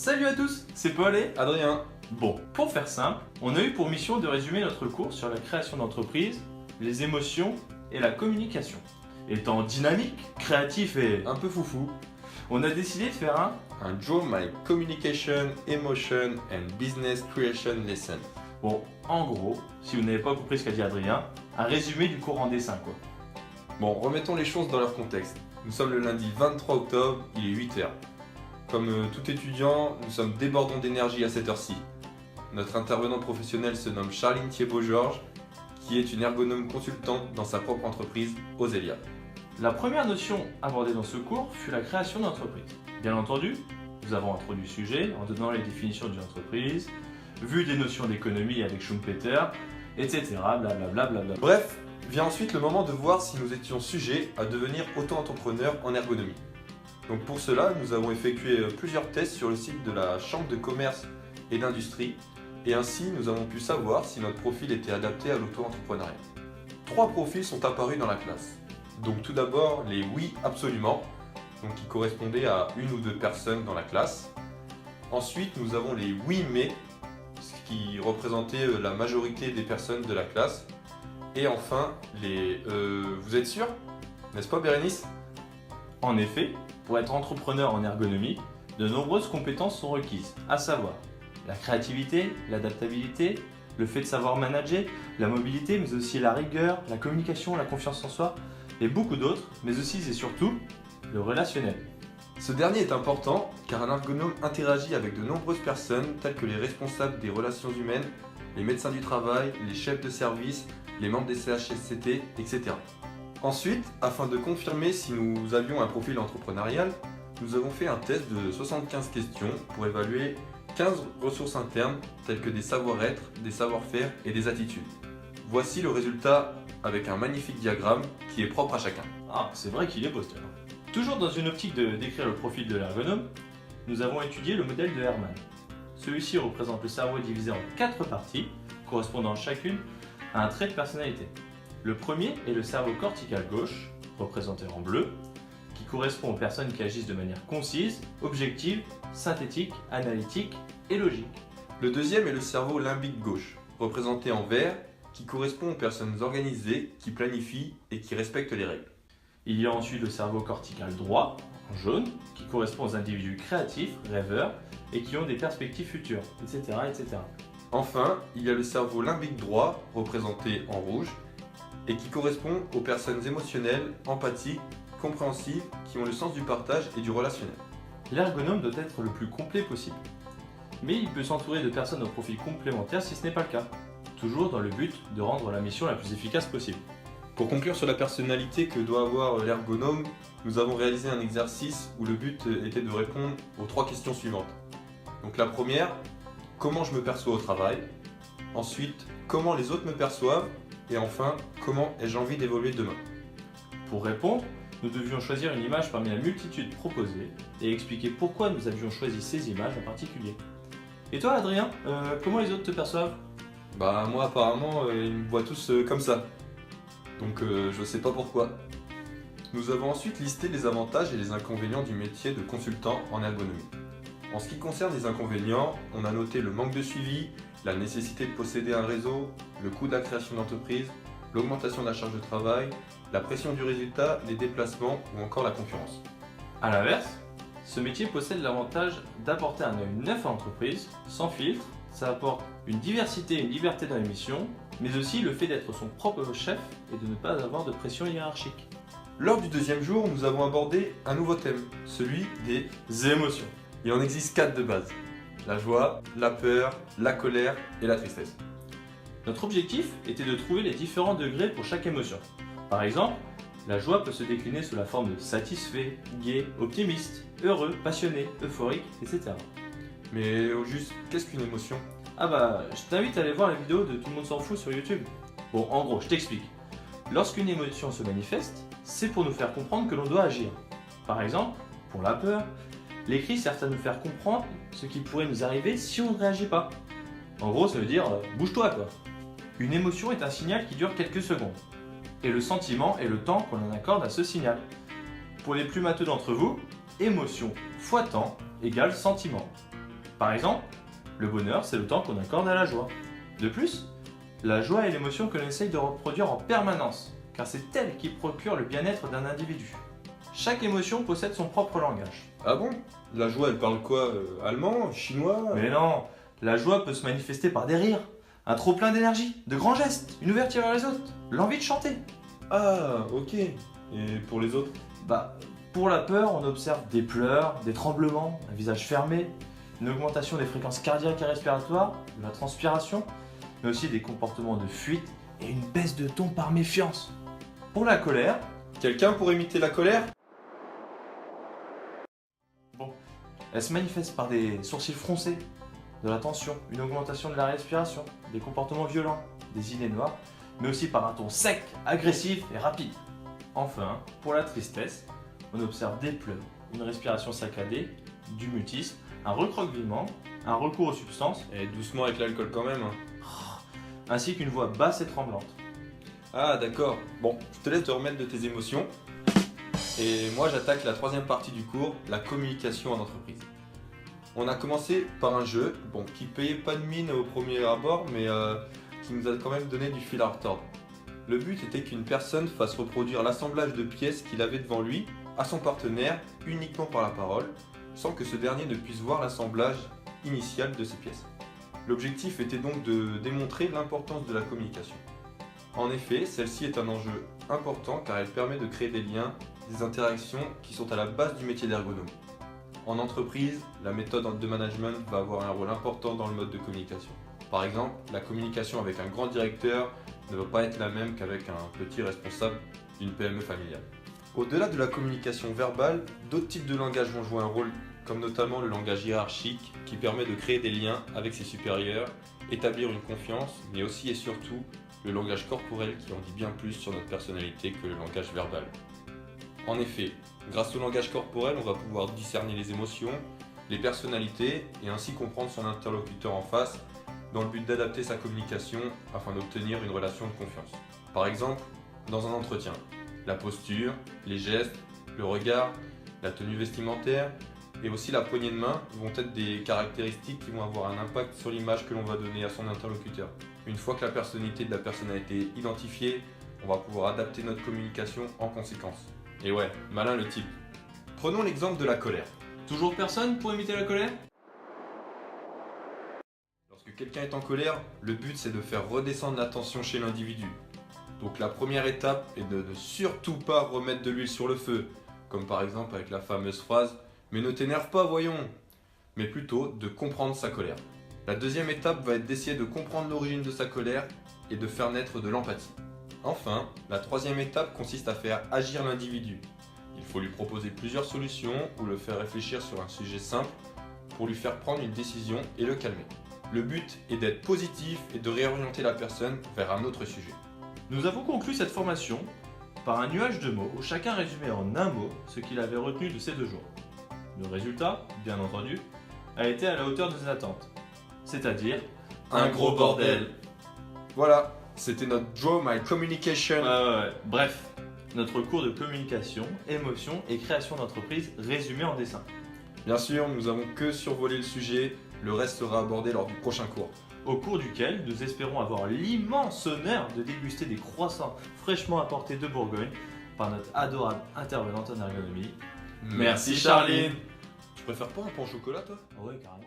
Salut à tous, c'est Paul et Adrien. Bon, pour faire simple, on a eu pour mission de résumer notre cours sur la création d'entreprise, les émotions et la communication. Étant dynamique, créatif et Un peu foufou. on a décidé de faire Un Draw My Communication, Emotion and Business Creation Lesson. bon, en gros, si vous n'avez pas compris ce qu'a dit Adrien, un résumé du cours en dessin quoi. Bon, remettons les choses dans leur contexte. Nous sommes le lundi 23 octobre, il est 8h. Comme tout étudiant, nous sommes débordants d'énergie à cette heure-ci. Notre intervenant professionnel se nomme Charline Thiebaud-Georges, qui est une ergonome consultante dans sa propre entreprise, Ozelia. La première notion abordée dans ce cours fut la création d'entreprise. Bien entendu, nous avons introduit le sujet en donnant les définitions d'une entreprise, vu des notions d'économie avec Schumpeter, etc. Blablabla. Bref, vient ensuite le moment de voir si nous étions sujets à devenir auto-entrepreneurs en ergonomie. Donc pour cela, nous avons effectué plusieurs tests sur le site de la Chambre de commerce et d'industrie, et ainsi nous avons pu savoir si notre profil était adapté à l'auto-entrepreneuriat. 3 profils sont apparus dans la classe. Donc tout d'abord les oui absolument, donc qui correspondaient à une ou deux personnes dans la classe. Ensuite nous avons les oui mais, ce qui représentait la majorité des personnes de la classe. Et enfin les vous êtes sûr? N'est-ce pas Bérénice? En effet, pour être entrepreneur en ergonomie, de nombreuses compétences sont requises, à savoir la créativité, l'adaptabilité, le fait de savoir manager, la mobilité, mais aussi la rigueur, la communication, la confiance en soi, et beaucoup d'autres, mais aussi et surtout le relationnel. Ce dernier est important car un ergonome interagit avec de nombreuses personnes telles que les responsables des relations humaines, les médecins du travail, les chefs de service, les membres des CHSCT, etc. Ensuite, afin de confirmer si nous avions un profil entrepreneurial, nous avons fait un test de 75 questions pour évaluer 15 ressources internes telles que des savoir-être, des savoir-faire et des attitudes. Voici le résultat avec un magnifique diagramme qui est propre à chacun. Ah, c'est vrai qu'il est beau ce tableau. Toujours dans une optique de décrire le profil de l'ergonome, nous avons étudié le modèle de Hermann. Celui-ci représente le cerveau divisé en 4 parties, correspondant chacune à un trait de personnalité. Le premier est le cerveau cortical gauche, représenté en bleu, qui correspond aux personnes qui agissent de manière concise, objective, synthétique, analytique et logique. Le deuxième est le cerveau limbique gauche, représenté en vert, qui correspond aux personnes organisées, qui planifient et qui respectent les règles. Il y a ensuite le cerveau cortical droit, en jaune, qui correspond aux individus créatifs, rêveurs et qui ont des perspectives futures, etc. etc. Enfin, il y a le cerveau limbique droit, représenté en rouge, et qui correspond aux personnes émotionnelles, empathiques, compréhensives, qui ont le sens du partage et du relationnel. L'ergonome doit être le plus complet possible. Mais il peut s'entourer de personnes au profil complémentaire si ce n'est pas le cas, toujours dans le but de rendre la mission la plus efficace possible. Pour conclure sur la personnalité que doit avoir l'ergonome, nous avons réalisé un exercice où le but était de répondre aux 3 questions suivantes. Donc la première, comment je me perçois au travail? Ensuite, comment les autres me perçoivent? Et enfin, comment ai-je envie d'évoluer demain? Pour répondre, nous devions choisir une image parmi la multitude proposée et expliquer pourquoi nous avions choisi ces images en particulier. Et toi Adrien, comment les autres te perçoivent? Bah moi apparemment ils me voient tous comme ça. Donc je sais pas pourquoi. Nous avons ensuite listé les avantages et les inconvénients du métier de consultant en ergonomie. En ce qui concerne les inconvénients, on a noté le manque de suivi, la nécessité de posséder un réseau, le coût de la création d'entreprise, l'augmentation de la charge de travail, la pression du résultat, les déplacements ou encore la concurrence. A l'inverse, ce métier possède l'avantage d'apporter un œil neuf à l'entreprise, sans filtre. Ça apporte une diversité et une liberté dans les missions, mais aussi le fait d'être son propre chef et de ne pas avoir de pression hiérarchique. Lors du deuxième jour, nous avons abordé un nouveau thème, celui des émotions. Il en existe 4 de base. La joie, la peur, la colère et la tristesse. Notre objectif était de trouver les différents degrés pour chaque émotion. Par exemple, la joie peut se décliner sous la forme de satisfait, gai, optimiste, heureux, passionné, euphorique, etc. Mais au juste, qu'est-ce qu'une émotion? Ah bah, je t'invite à aller voir la vidéo de Tout le monde s'en fout sur YouTube. Bon, en gros, je t'explique. Lorsqu'une émotion se manifeste, c'est pour nous faire comprendre que l'on doit agir. Par exemple, pour la peur, les cris servent à nous faire comprendre ce qui pourrait nous arriver si on ne réagit pas. En gros, ça veut dire bouge-toi quoi. Une émotion est un signal qui dure quelques secondes. Et le sentiment est le temps qu'on en accorde à ce signal. Pour les plus matheux d'entre vous, émotion fois temps égale sentiment. Par exemple, le bonheur, c'est le temps qu'on accorde à la joie. De plus, la joie est l'émotion que l'on essaye de reproduire en permanence, car c'est elle qui procure le bien-être d'un individu. Chaque émotion possède son propre langage. Ah bon? La joie, elle parle quoi? Allemand? Chinois? Mais non, la joie peut se manifester par des rires, un trop-plein d'énergie, de grands gestes, une ouverture vers les autres, l'envie de chanter. Ah, ok. Et pour les autres? Pour la peur, on observe des pleurs, des tremblements, un visage fermé, une augmentation des fréquences cardiaques et respiratoires, de la transpiration, mais aussi des comportements de fuite et une baisse de ton par méfiance. Pour la colère, Quelqu'un pour imiter la colère? elle se manifeste par des sourcils froncés, de la tension, une augmentation de la respiration, des comportements violents, des idées noires, mais aussi par un ton sec, agressif et rapide. Enfin, pour la tristesse, on observe des pleurs, une respiration saccadée, du mutisme, un recroquevillement, un recours aux substances, Et doucement avec l'alcool quand même. ainsi qu'une voix basse et tremblante. Ah, d'accord. Bon, je te laisse te remettre de tes émotions. Et moi, j'attaque la troisième partie du cours, la communication en entreprise. On a commencé par un jeu, bon, qui payait pas de mine au premier abord, mais qui nous a quand même donné du fil à retordre. Le but était qu'une personne fasse reproduire l'assemblage de pièces qu'il avait devant lui à son partenaire uniquement par la parole, sans que ce dernier ne puisse voir l'assemblage initial de ces pièces. L'objectif était donc de démontrer l'importance de la communication. En effet, celle-ci est un enjeu important car elle permet de créer des liens, des interactions qui sont à la base du métier d'ergonome. En entreprise, la méthode de management va avoir un rôle important dans le mode de communication. Par exemple, la communication avec un grand directeur ne va pas être la même qu'avec un petit responsable d'une PME familiale. Au-delà de la communication verbale, d'autres types de langage vont jouer un rôle, comme notamment le langage hiérarchique qui permet de créer des liens avec ses supérieurs, établir une confiance, mais aussi et surtout le langage corporel qui en dit bien plus sur notre personnalité que le langage verbal. En effet, grâce au langage corporel, on va pouvoir discerner les émotions, les personnalités et ainsi comprendre son interlocuteur en face dans le but d'adapter sa communication afin d'obtenir une relation de confiance. Par exemple, dans un entretien, la posture, les gestes, le regard, la tenue vestimentaire et aussi la poignée de main vont être des caractéristiques qui vont avoir un impact sur l'image que l'on va donner à son interlocuteur. Une fois que la personnalité de la personne a été identifiée, on va pouvoir adapter notre communication en conséquence. Et ouais, malin le type. Prenons l'exemple de la colère. Toujours personne pour imiter la colère? Lorsque quelqu'un est en colère, le but c'est de faire redescendre la tension chez l'individu. Donc la première étape est de ne surtout pas remettre de l'huile sur le feu, comme par exemple avec la fameuse phrase « Mais ne t'énerve pas, voyons !» mais plutôt de comprendre sa colère. La deuxième étape va être d'essayer de comprendre l'origine de sa colère et de faire naître de l'empathie. Enfin, la troisième étape consiste à faire agir l'individu. Il faut lui proposer plusieurs solutions ou le faire réfléchir sur un sujet simple pour lui faire prendre une décision et le calmer. Le but est d'être positif et de réorienter la personne vers un autre sujet. Nous avons conclu cette formation par un nuage de mots où chacun résumait en un mot ce qu'il avait retenu de ces 2 jours. Le résultat, bien entendu, a été à la hauteur de ses attentes, c'est-à-dire un gros bordel. Voilà, c'était notre Draw My Communication. Ouais. Bref, notre cours de communication, émotion et création d'entreprise résumé en dessin. Bien sûr, nous avons que survolé le sujet, le reste sera abordé lors du prochain cours. Au cours duquel nous espérons avoir l'immense honneur de déguster des croissants fraîchement apportés de Bourgogne par notre adorable intervenante en ergonomie. Merci Charline. Tu préfères pas un pain au chocolat toi? Ouais, carrément.